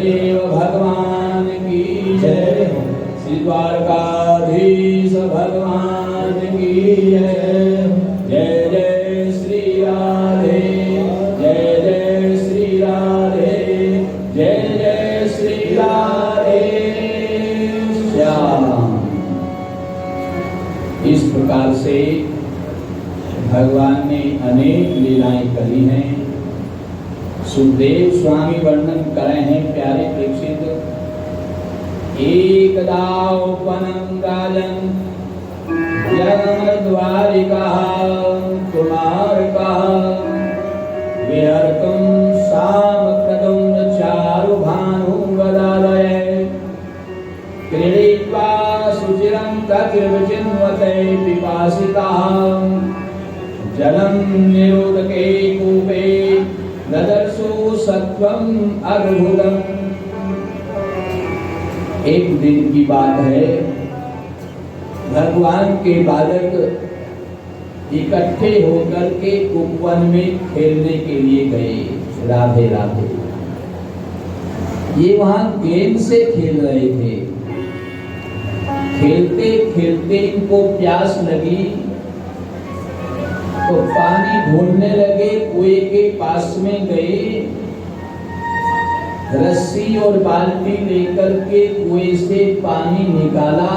देव भगवान की जय। श्री द्वारकाधीश भगवान की जय। जय जय श्री राधे, जय जय श्री राधे, जय जय श्री राधे श्याम। इस प्रकार से भगवान ने अनेक लीलाएं करी हैं। सुखदेव स्वामी वर्णन करे हैं प्यारे प्रेक्षित। एकदावपनं राजन् जगमद्वारिका कुमारका विहर्तुं सामप्रदं चारुभानुवदालये क्रीडित्वा सुचिरं ततिर्विचिन्वते पिपासिताः जलं निरोधके कूपे ददर्शो सत्वं अद्भुतम्। एक दिन की बात है, भगवान के बालक इकट्ठे होकर के उपवन में खेलने के लिए गए। राधे राधे। ये वहां गेम से खेल रहे थे। खेलते खेलते इनको प्यास लगी तो पानी ढूंढने लगे। कुएं के पास में गए, रस्सी और बाल्टी लेकर के कुएं से पानी निकाला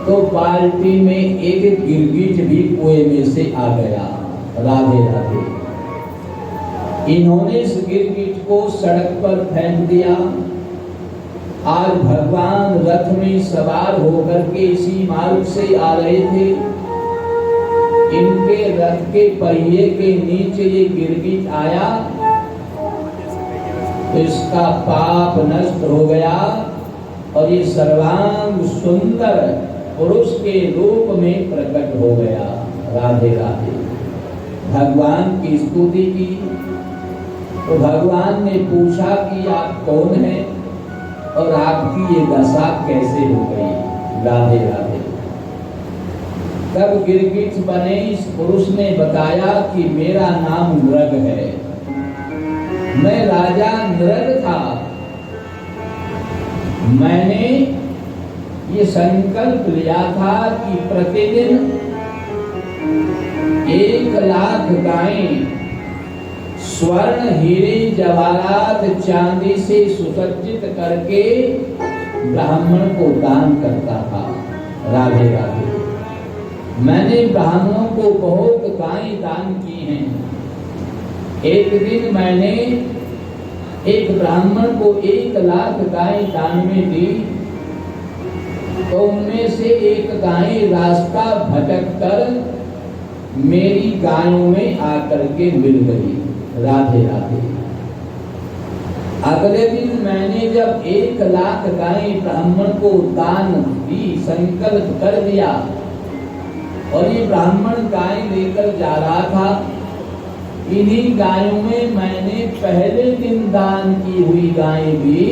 तो बाल्टी में एक गिरगिट भी कुएं में से आ गया। राधे राधे। इन्होंने इस गिरगिट को सड़क पर फेंक दिया। आज भगवान रथ में सवार होकर के इसी मार्ग से आ रहे थे। इनके रथ के पहिए के नीचे ये गिरगिट आया तो इसका पाप नष्ट हो गया और ये सर्वांग सुंदर पुरुष के रूप में प्रकट हो गया। राधे राधे। भगवान की स्तुति की तो भगवान ने पूछा कि आप कौन हैं और आपकी ये दशा कैसे हो गई। राधे राधे। तब गिरगिट बने इस पुरुष ने बताया कि मेरा नाम नृग है, मैं राजा नृग था। मैंने ये संकल्प लिया था कि प्रतिदिन 1,00,000 गायें स्वर्ण हीरे जवाहरात चांदी से सुसज्जित करके ब्राह्मण को दान करता था। राधे राधे। मैंने ब्राह्मणों को बहुत गायें दान की हैं। एक दिन मैंने एक ब्राह्मण को 1,00,000 गायें दान में दी तो उनमें से एक गाय रास्ता भटक कर मेरी गायों में आकर के मिल गई। राधे राधे। अगले दिन मैंने जब 1,00,000 गायें ब्राह्मण को दान दी, संकल्प कर दिया और ये ब्राह्मण गाय लेकर जा रहा था। इन्हीं गायों में मैंने पहले दिन दान की हुई गाय भी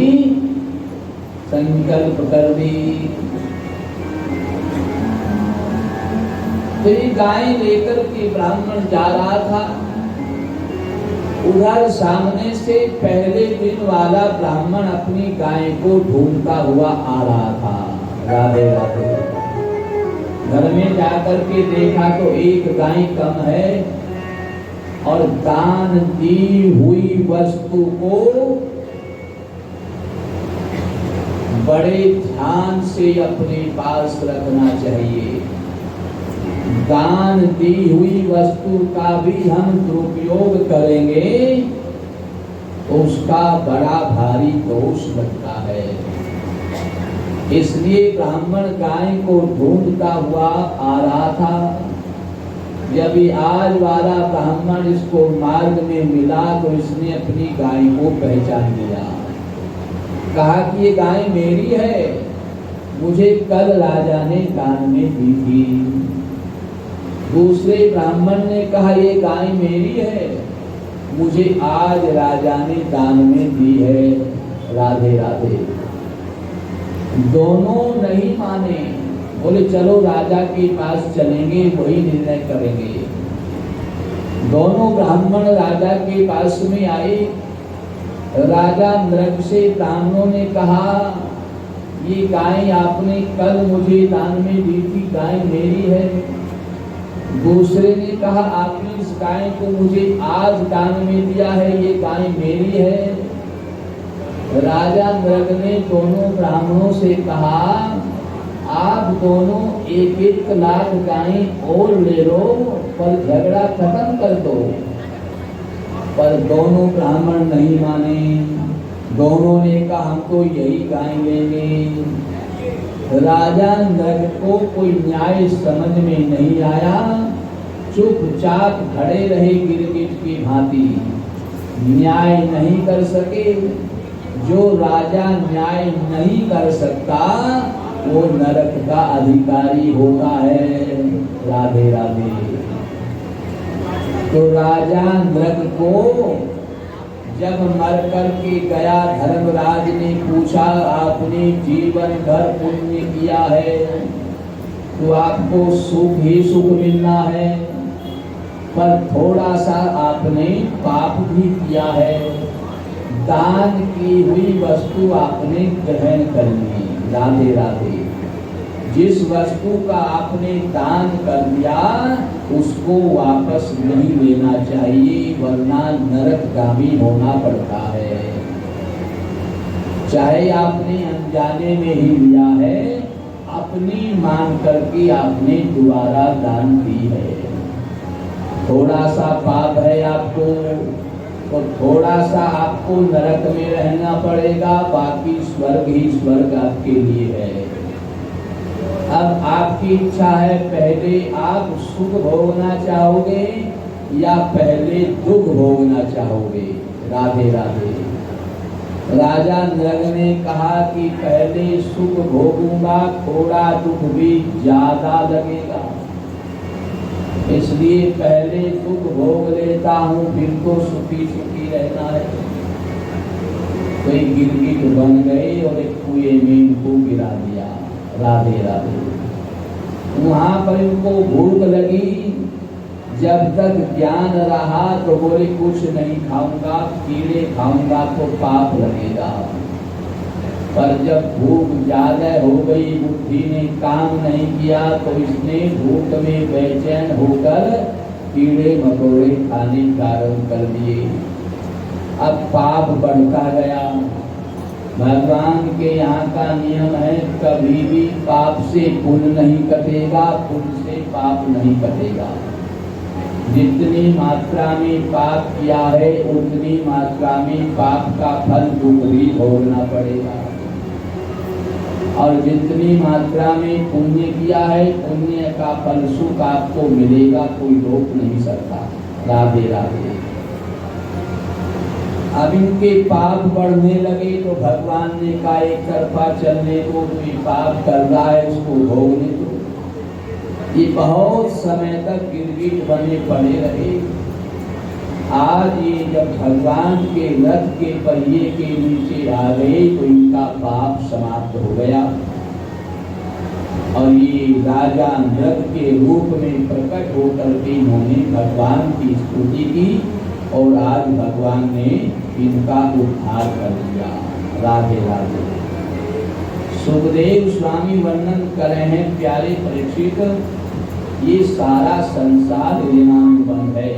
संकल्प कर दी। तो ये गाय लेकर के ब्राह्मण जा रहा था। उधर सामने से पहले दिन वाला ब्राह्मण अपनी गाय को ढूंढता हुआ आ रहा था। राधे राधे। घर में जाकर के देखा तो एक गाय कम है और दान दी हुई वस्तु को बड़े ध्यान से अपने पास रखना चाहिए। दान दी हुई वस्तु का भी हम दुरुपयोग करेंगे तो उसका बड़ा भारी दोष लगता है। इसलिए ब्राह्मण गाय को ढूंढता हुआ आ रहा था। जब आज वाला ब्राह्मण इसको मार्ग में मिला तो इसने अपनी गाय को पहचान लिया। कहा कि ये गाय मेरी है, मुझे कल राजा ने दान में दी थी। दूसरे ब्राह्मण ने कहा ये गाय मेरी है, मुझे आज राजा ने दान में दी है। राधे राधे। दोनों नहीं माने, बोले चलो राजा के पास चलेंगे, वही निर्णय करेंगे। दोनों ब्राह्मण राजा के पास में आए राजा नृग से ब्राह्मणों ने कहा, ये गाय आपने कल मुझे दान में दी थी, गाय मेरी है। दूसरे ने कहा, आपने इस गाय को मुझे आज दान में दिया है, ये गाय मेरी है। राजा नृग ने दोनों ब्राह्मणों से कहा, आप दोनों 1-1 लाख गायें और ले लो, पर झगड़ा खत्म कर दो। पर दोनों ब्राह्मण नहीं माने। दोनों ने कहा, हम तो यही गाय लेंगे। राजा नृग को कोई न्याय समझ में नहीं आया, चुपचाप खड़े रहे गिरगिट की भांति, न्याय नहीं कर सके। जो राजा न्याय नहीं कर सकता वो नरक का अधिकारी होता है। राधे राधे। तो राजा नृग को जब मर कर के गया, धर्मराज ने पूछा, आपने जीवन भर पुण्य किया है तो आपको सुख ही सुख मिलना है, पर थोड़ा सा आपने पाप भी किया है। दान की हुई वस्तु आपने ग्रहण करनी। राधे राधे। जिस वस्तु का आपने दान कर दिया उसको वापस नहीं लेना चाहिए, वरना नरकगामी होना पड़ता है। चाहे आपने अनजाने में ही लिया है, अपनी मान करके आपने दोबारा दान दी है। थोड़ा सा पाप है आपको, तो थोड़ा सा आपको नरक में रहना पड़ेगा, बाकी स्वर्ग ही स्वर्ग आपके लिए है। अब आपकी इच्छा है, पहले आप सुख भोगना चाहोगे या पहले दुख भोगना चाहोगे? राधे राधे। राजा नृग ने कहा कि पहले सुख भोगूंगा, थोड़ा दुख भी ज्यादा लगेगा, इसलिए पहले दुख भोग लेता हूँ, फिर तो सुखी सुखी रहना है। कोई गिरगिट बन गए और एक कुएं में इनको गिरा दिया। राधे राधे। वहां पर इनको भूख लगी, जब तक ज्ञान रहा तो बोले कुछ नहीं खाऊंगा, कीड़े खाऊंगा तो पाप लगेगा। पर जब भूख ज्यादा हो गई, बुद्धि ने काम नहीं किया, तो इसने भूख में बेचैन होकर कीड़े मकोड़े खाने प्रारंभ कर दिए। अब पाप बढ़ता गया। भगवान के यहाँ का नियम है, कभी भी पाप से पुण्य नहीं कटेगा, पुण्य से पाप नहीं कटेगा। जितनी मात्रा में पाप किया है उतनी मात्रा में पाप का फल दुख भी भोगना पड़ेगा, और जितनी मात्रा में पुण्य किया है पुण्य का फल सुख आपको मिलेगा, कोई रोक नहीं सकता। राधे राधे। अब इनके पाप बढ़ने लगे तो भगवान ने कहा, एक तरफा चलने को, तो ये पाप कर रहा है उसको भोगने दो। ये बहुत समय तक गिरगिट बने पड़े रहे। आज ये जब भगवान के रथ के पहिए के नीचे आ गए तो इनका पाप समाप्त हो गया, और ये राजा नृग के रूप में प्रकट होकर के इन्होंने भगवान की स्तुति की, और आज भगवान ने इनका उद्धार कर दिया। राधे राधे। सुखदेव स्वामी वर्णन कर रहे हैं, प्यारे परीक्षित, ये सारा संसार ऋणानुबंध है।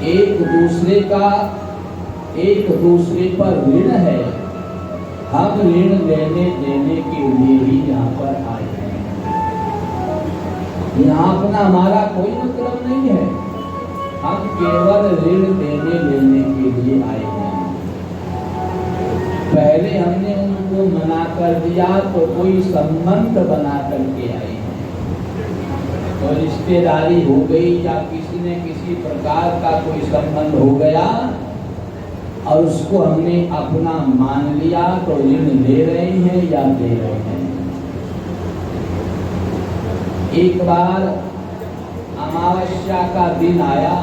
एक दूसरे पर ऋण है। हम ऋण लेने देने के लिए ही यहाँ पर आए हैं। यहाँ अपना हमारा कोई मतलब नहीं है, हम केवल ऋण देने लेने के लिए आए हैं। पहले हमने उनको मना कर दिया तो कोई संबंध बना करके आए हैं, तो रिश्तेदारी हो गई या किसी ने किसी प्रकार का कोई संबंध हो गया और उसको हमने अपना मान लिया, तो ऋण ले रहे हैं या दे रहे हैं। एक बार अमावस्या का दिन आया,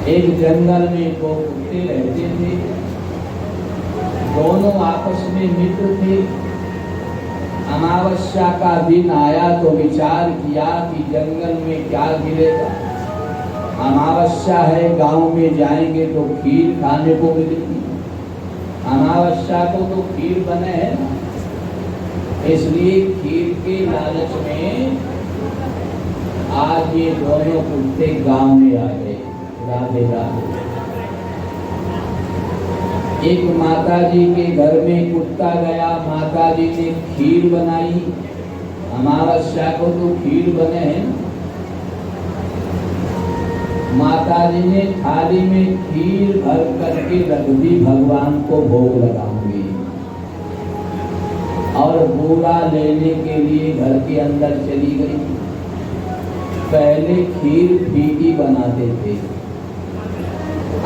एक जंगल में दो कुत्ते रहते थे, दोनों आपस में मित्र थे। अमावस्या का दिन आया तो विचार किया कि जंगल में क्या गिरेगा, अमावस्या है, गांव में जाएंगे तो खीर खाने को मिलेगी। अमावस्या को तो खीर बने है ना, इसलिए खीर के लालच में आज ये दोनों कुत्ते गांव में आ गए। राधे राधे। एक माता जी के घर में कुत्ता गया, माता जी ने खीर बनाई। अमावस्या को तो खीर बने हैं। माता जी ने थाली में खीर भर करके रख दी, भगवान को भोग लगाऊंगी। और बूरा लेने के लिए घर के अंदर चली गई। पहले खीर फीकी बनाते थे,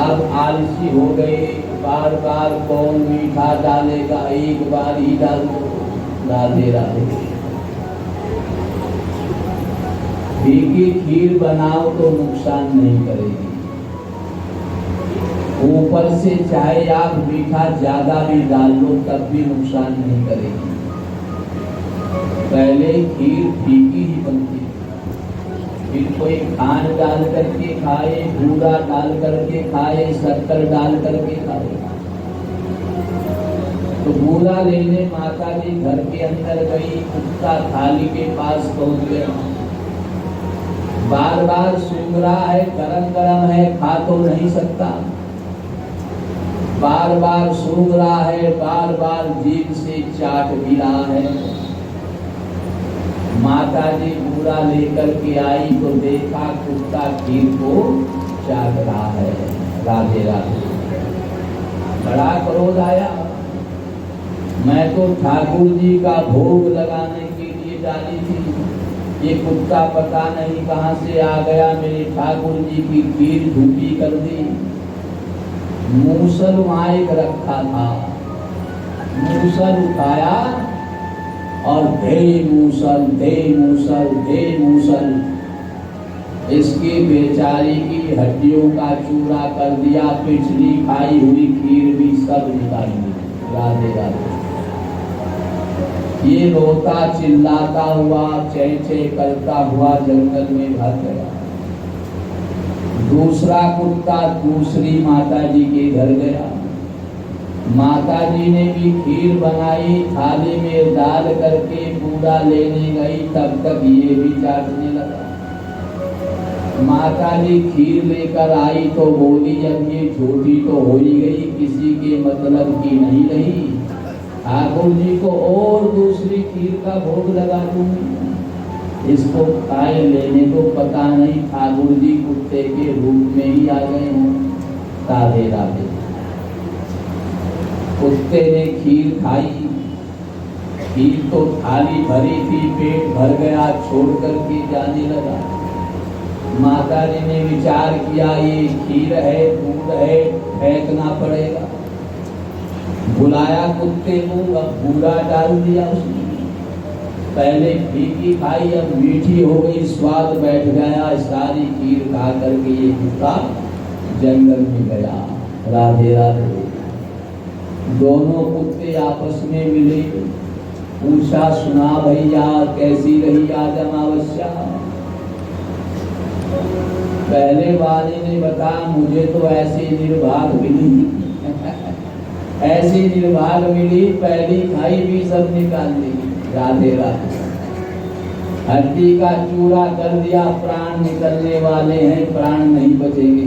अब आलसी हो गए। बार बार कौन मीठा डालेगा, एक बार ही डाल दो। राधे राधे। फीकी खीर बनाओ तो नुकसान नहीं करेगी, ऊपर से चाहे आप मीठा ज्यादा भी डाल लो तब भी नुकसान नहीं करेगी। पहले खीर फीकी ही बनती, फिर कोई खांड डाल करके खाए, बूरा डाल करके खाए, शक्कर डाल करके खाए। तो बूरा लेने माता जी घर के अंदर गई, कुत्ता थाली के पास पहुंच गया। बार बार सूंघ रहा है, गरम गरम है, खा तो नहीं सकता। बार बार सूंघ रहा है, बार बार जीभ से चाट भी रहा है। माता जी बूरा लेकर के आई तो देखा कुत्ता खीर को चाट रहा है। राधे राधे। बड़ा क्रोध आया। मैं तो ठाकुर जी का भोग लगाने के लिए डाली थी, ये कुत्ता पता नहीं कहां से आ गया, मेरे ठाकुर जी की खीर झूठी कर दी। मूसल वहां एक रखा था, मूसल उठाया और दे मूसल दे मूसल दे मूसल, इसकी बेचारी की हड्डियों का चूरा कर दिया। पिछली खाई हुई खीर भी सब निकाल दी। राधे राधे। ये रोता चिल्लाता हुआ, चै चै करता हुआ जंगल में भाग गया। दूसरा कुत्ता दूसरी माता जी के घर गया। माता जी ने भी खीर बनाई, थाली में डाल करके बूरा लेने गई, तब तक ये भी चाटने लगा। माता जी खीर लेकर आई तो बोली, जब ये झूठी तो हो ही गई, किसी के मतलब की नहीं रही, ठाकुर जी को और दूसरी खीर का भोग लगा दूं। इसको खाए लेने को पता नहीं ठाकुर जी कुत्ते के रूप में ही आ गए हैं। राधे राधे। कुत्ते ने खीर खाई, खीर तो थाली भरी थी, पेट भर गया, छोड़ करके जाने लगा। माता जी ने विचार किया, ये खीर है, दूध है, फेंकना पड़ेगा। बुलाया कुत्ते को, अब बूरा डाल दिया उसने। पहले फीकी खाई, अब मीठी हो गई, स्वाद बैठ गया। सारी खीर खा करके ये कुत्ता जंगल में गया। राधे राधे। दोनों कुत्ते आपस में मिले, पूछा, सुना भैया कैसी रही आज अमावस्या? पहले वाले ने बताया, मुझे तो ऐसी निर्भाग मिली ऐसी निर्भाग मिली, पहली खाई भी सब निकाल दी। राधे राधे। हड्डी का चूरा कर दिया, प्राण निकलने वाले हैं, प्राण नहीं बचेंगे।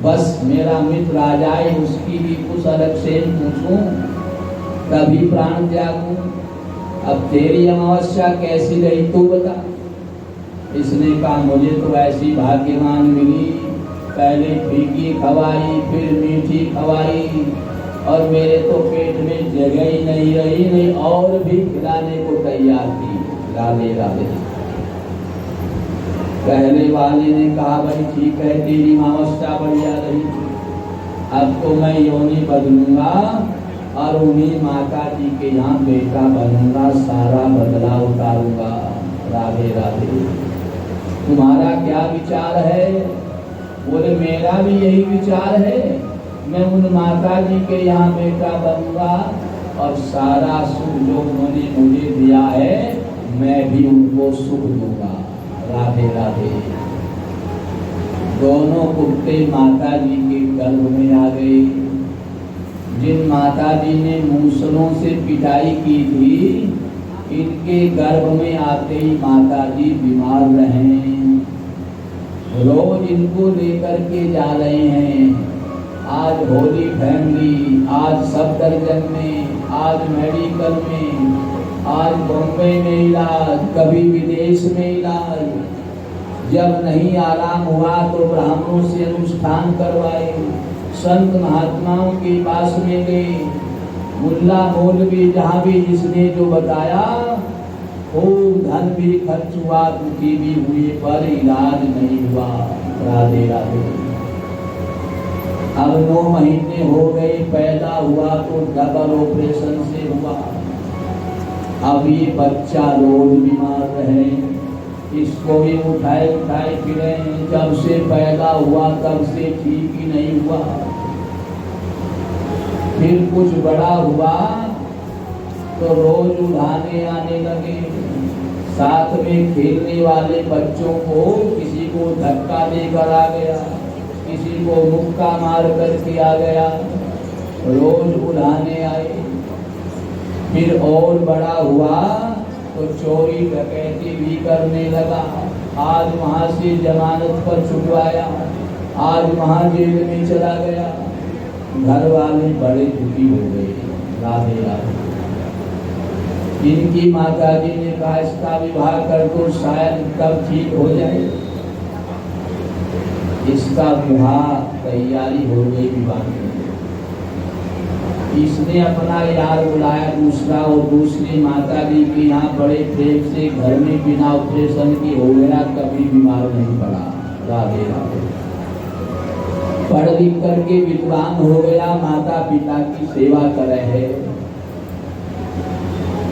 बस मेरा मित्र आ जाए, उसकी भी कुछ अलग से पूछूं, तभी प्राण त्यागूं। अब तेरी अमावस्या कैसी रही तू बता। इसने कहा, मुझे तो ऐसी भाग्यवान मिली, पहले फीकी खवाई, फिर मीठी खवाई, और मेरे तो पेट में जगह ही नहीं रही, नहीं और भी खिलाने को तैयार थी। राधे राधे। पहले वाले ने कहा, भाई ठीक है, तेरी अमावस्या बढ़िया रही, अब तो मैं योनि बदलूंगा और उन्हीं माता जी के यहाँ बेटा बनूंगा, सारा बदला उतारूंगा। राधे राधे। तुम्हारा क्या विचार है? बोले, मेरा भी यही विचार है, मैं उन माता जी के यहाँ बेटा बनूंगा और सारा सुख जो उन्होंने मुझे दिया है मैं भी उनको सुख दूंगा। राधे राधे। दोनों कुत्ते माता जी के गर्भ में आ गए। जिन माता जी ने मूसलों से पिटाई की थी, इनके गर्भ में आते ही माता जी बीमार रहे। रोज इनको लेकर के जा रहे हैं। आज होली फैमिली, आज सफदरजंग में, आज मेडिकल में, आज बॉम्बे में इलाज, कभी विदेश में इलाज। जब नहीं आराम हुआ तो ब्राह्मणों से अनुष्ठान करवाए, संत महात्माओं के पास में गए, मुल्ला मौलवी जहाँ भी जिसने जो बताया, खूब धन भी खर्च हुआ, दुखी भी हुए, पर इलाज नहीं हुआ। राधे राधे। अब 9 महीने हो गए, पैदा हुआ तो डबल ऑपरेशन से हुआ। अब ये बच्चा रोज बीमार रहे, इसको भी उठाए उठाए फिरे। जब से पैदा हुआ तब से ठीक ही नहीं हुआ। फिर कुछ बड़ा हुआ तो रोज उठाने आने लगे। साथ में खेलने वाले बच्चों को किसी को धक्का देकर आ गया, किसी को मुक्का मार करके आ गया, रोज उठाने आए। फिर और बड़ा हुआ तो चोरी डकैती भी करने लगा। आज वहां से जमानत पर छुटवाया, आज वहां जेल में चला गया। घर वाले बड़े दुखी हो गए। राधे राधे। इनकी माता जी ने कहा इसका विवाह कर दो, शायद तब ठीक हो जाए। इसका विवाह तैयारी हो गई विवाह की। इसने अपना यार बुलाया दूसरा, और दूसरी माता जी के यहाँ बड़े प्रेम से घर में बिना ऑपरेशन की हो गया, कभी बीमार नहीं पड़ा। राधे राधे। पढ़ लिख करके विद्वान हो गया, माता पिता की सेवा करे है।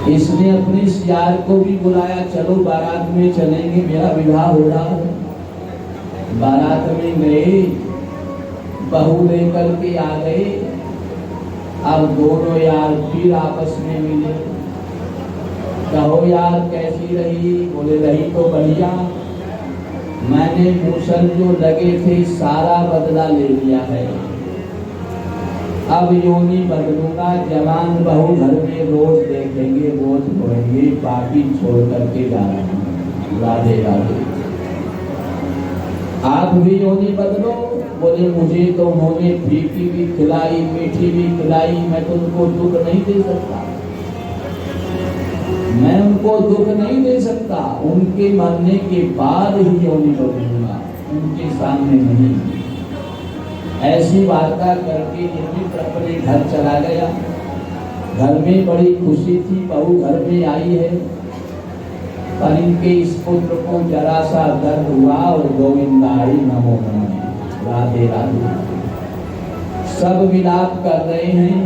इसने अपने यार को भी बुलाया, चलो बारात में चलेंगे, मेरा विवाह हो रहा है। बारात में गए, बहू लेकर के आ गए। अब दोनों यार फिर आपस में मिले। कहो यार कैसी रही? बोले रही तो बढ़िया, मैंने मूसल जो लगे थे सारा बदला ले लिया है। अब योनि बदलूंगा, जवान बहू घर में रोज देखेंगे, रोज बोलेंगे, बाकी छोड़ करके जा रहे हैं। राधे राधे। आप भी योनि बदलो। बोले मुझे तो उन्होंने फीकी भी खिलाई, मीठी भी खिलाई, मैं तो उनको दुख नहीं दे सकता, मैं उनको दुख नहीं दे सकता। उनके मरने के बाद ही योनि बदलूंगा, उनके सामने नहीं। ऐसी वार्ता करके निमित्त अपने घर चला गया। घर में बड़ी खुशी थी, बहू घर में आई है, पर इनके इस पुत्र को जरा सा दर्द हुआ और गोविंदाई नमो नमः। राधे राधे। सब विलाप कर रहे हैं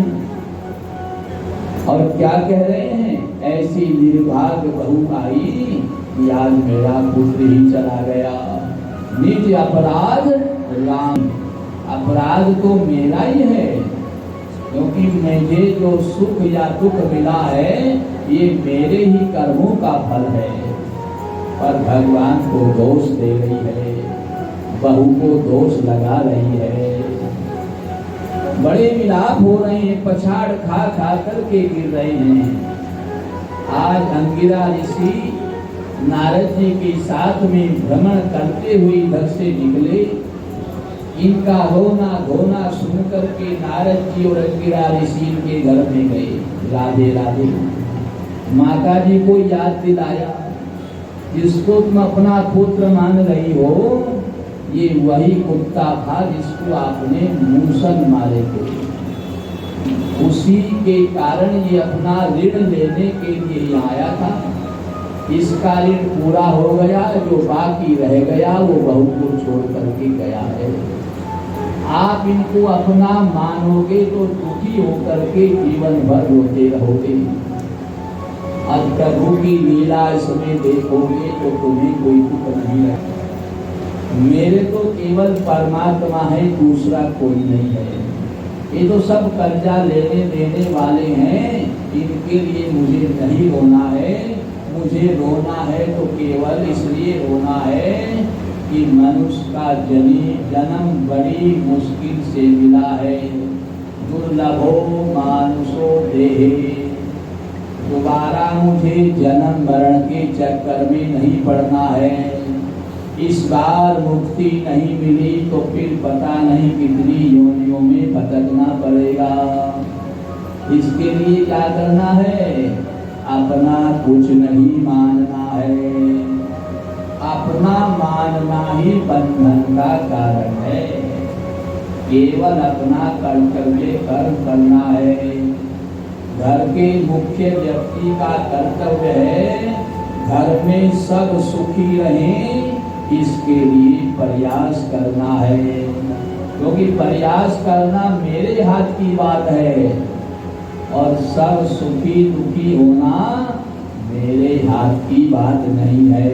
और क्या कह रहे हैं? ऐसी निर्भाग्य बहू आई कि आज मेरा पुत्र ही चला गया। निज अपराध राम। अपराध तो मेरा ही है, क्योंकि मुझे जो सुख या दुख मिला है ये मेरे ही कर्मों का फल है। पर भगवान को दोष दे रही है, बहू को दोष लगा रही है। बड़े विलाप हो रहे हैं, पछाड़ खा खा करके गिर रहे हैं। आज अंगिरा ऋषि नारद जी के साथ में भ्रमण करते हुए इधर से निकले। इनका रोना धोना सुन करके नारद जी और अंगिरा ऋषि के घर में गए। राधे राधे। माता जी को याद दिलाया, जिसको तुम अपना पुत्र मान रही हो ये वही कुत्ता था जिसको आपने मूसल मारे थे। उसी के कारण ये अपना ऋण लेने के लिए यहाँ आया था। इसका ऋण पूरा हो गया, जो बाकी रह गया वो बहू को छोड़ करके गया है। आप इनको अपना मानोगे तो दुखी होकर के जीवन भर रोते रहोगे। आज प्रभु की लीला इसमें देखोगे तो तुम्हें कोई दुख नहीं है। मेरे तो केवल परमात्मा है, दूसरा कोई नहीं है। ये तो सब कर्जा लेने देने वाले हैं, इनके लिए मुझे नहीं रोना है। मुझे रोना है तो केवल इसलिए रोना है कि मनुष्य का जन्म बड़ी मुश्किल से मिला है। दुर्लभो मानुषो देहे, दोबारा मुझे जन्म मरण के चक्कर में नहीं पड़ना है। इस बार मुक्ति नहीं मिली तो फिर पता नहीं कितनी योनियों में भटकना पड़ेगा। इसके लिए क्या करना है? अपना कुछ नहीं मानना है। अपना मानना ही बंधन का कारण है। केवल अपना कर्तव्य कर्म करना है। घर के मुख्य व्यक्ति का कर्तव्य है घर में सब सुखी रहें, इसके लिए प्रयास करना है। क्योंकि प्रयास करना मेरे हाथ की बात है और सब सुखी दुखी होना मेरे हाथ की बात नहीं है।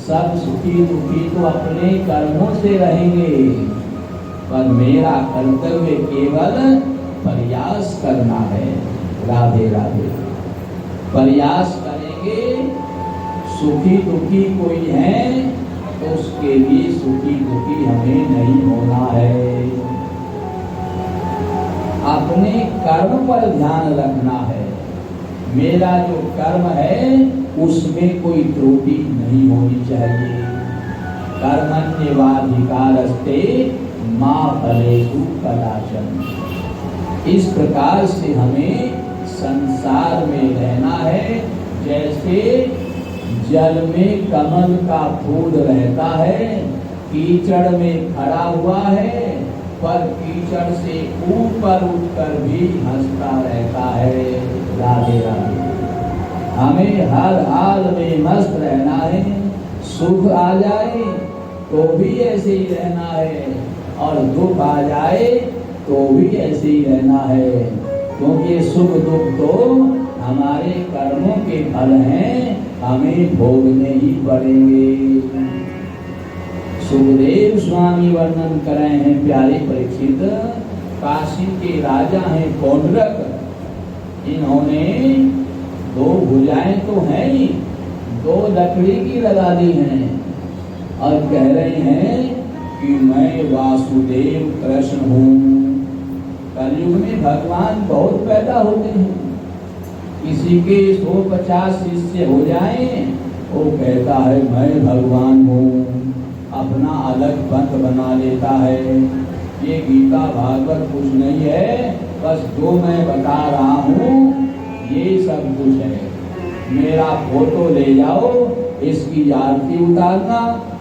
सब सुखी दुखी तो अपने कर्मों से रहेंगे, पर मेरा कर्तव्य केवल प्रयास करना है। राधे राधे। प्रयास करेंगे, सुखी दुखी कोई है तो उसके लिए सुखी दुखी हमें नहीं होना है। अपने कर्म पर ध्यान रखना है। मेरा जो कर्म है उसमें कोई त्रुटि नहीं होनी चाहिए। कर्मण्येवाधिकारस्ते मा फलेषु कदाचन। इस प्रकार से हमें संसार में रहना है। जैसे जल में कमल का फूल रहता है, कीचड़ में खड़ा हुआ है, पर कीचड़ से ऊपर उठकर भी हंसता रहता है। राधे राधे। हमें हर हाल में मस्त रहना है। सुख आ जाए तो भी ऐसे ही रहना है और दुख आ जाए तो भी ऐसे ही रहना है। क्योंकि सुख दुख तो हमारे कर्मों के फल हैं, हमें भोगने ही पड़ेंगे। सुखदेव स्वामी वर्णन कर रहे हैं प्यारे परीक्षित, काशी के राजा हैं पौंड्रक। इन्होंने दो भुजाएं तो हैं ही, दो लकड़ी की लगा दी हैं और कह रहे हैं कि मैं वासुदेव कृष्ण हूँ। कलयुग में भगवान बहुत पैदा होते हैं। किसी के 150 शिष्य हो जाएं, वो कहता है मैं भगवान हूँ, अपना अलग पंथ बना लेता है। ये गीता भागवत कुछ नहीं है, बस जो मैं बता रहा हूँ ये सब कुछ है। मेरा फोटो ले जाओ, इसकी आरती उतारना,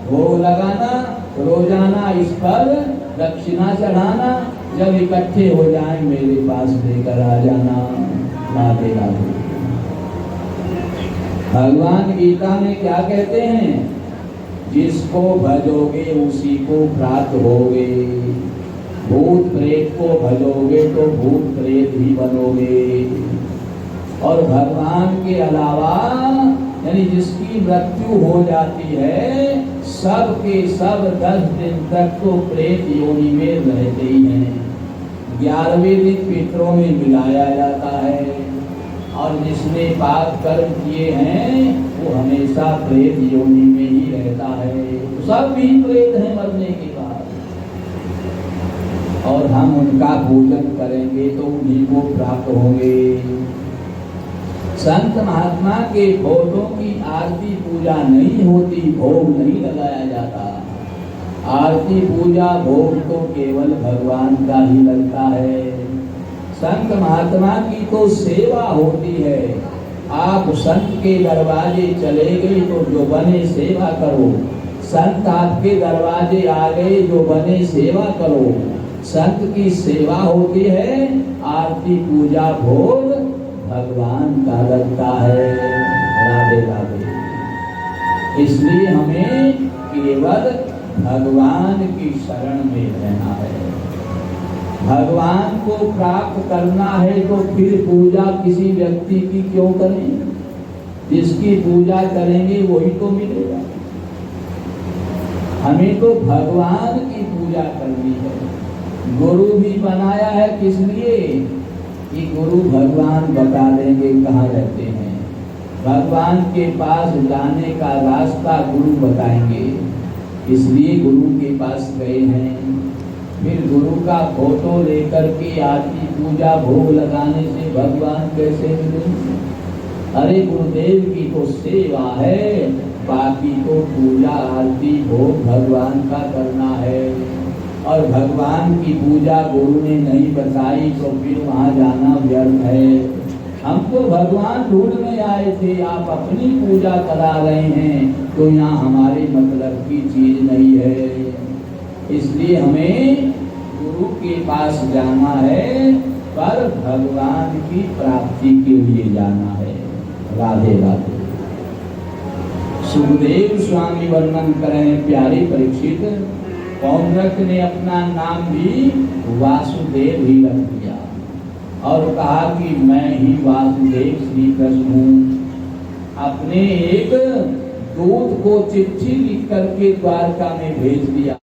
भोग लगाना, रोजाना इस पर दक्षिणा चढ़ाना, जब इकट्ठे हो जाएं मेरे पास लेकर आ जाना। राधे राधे। भगवान गीता में क्या कहते हैं? जिसको भजोगे उसी को प्राप्त होगे। भूत प्रेत को भजोगे तो भूत प्रेत ही बनोगे। और भगवान के अलावा यानी जिसकी मृत्यु हो जाती है, सब के सब 10 दिन तक तो प्रेत योनि में रहते ही हैं। 11वें दिन पितरों में मिलाया जाता है और जिसने पाप कर्म किए हैं वो हमेशा प्रेत योनि में ही रहता है। तो सब भी प्रेत हैं मरने के बाद, और हम उनका पूजन करेंगे तो उन्हीं को प्राप्त होंगे। संत महात्मा के फोटो की आरती पूजा नहीं होती, भोग नहीं लगाया जाता। आरती पूजा भोग तो केवल भगवान का ही लगता है। संत महात्मा की तो सेवा होती है। आप संत के दरवाजे चले गए तो जो बने सेवा करो। संत आपके दरवाजे आ गए, जो बने सेवा करो। संत की सेवा होती है, आरती पूजा भोग भगवान का लगता है। राधे राधे। इसलिए हमें केवल भगवान की शरण में रहना है। भगवान को प्राप्त करना है तो फिर पूजा किसी व्यक्ति की क्यों करें? जिसकी पूजा करेंगे वही तो मिलेगा। हमें तो भगवान की पूजा करनी है। गुरु भी बनाया है किस लिए? कि गुरु भगवान बता देंगे कहाँ रहते हैं। भगवान के पास जाने का रास्ता गुरु बताएंगे। इसलिए गुरु के पास गए हैं। फिर गुरु का फोटो लेकर के आरती पूजा भोग लगाने से भगवान कैसे मिलेंगे? अरे गुरुदेव की तो सेवा है, बाकी तो पूजा आरती भोग भगवान का करना है। और भगवान की पूजा गुरु ने नहीं बताई तो फिर वहाँ जाना व्यर्थ है। हम तो भगवान ढूंढने आए थे, आप अपनी पूजा करा रहे हैं तो यहाँ हमारे मतलब की चीज नहीं है। इसलिए हमें गुरु के पास जाना है, पर भगवान की प्राप्ति के लिए जाना है। राधे राधे। सुखदेव स्वामी वर्णन करें प्यारे परीक्षित, पौंड्रक ने अपना नाम भी वासुदेव ही रख दिया और कहा कि मैं ही वासुदेव श्री कृष्ण हूँ। अपने एक दूत को चिट्ठी लिख करके द्वारका में भेज दिया।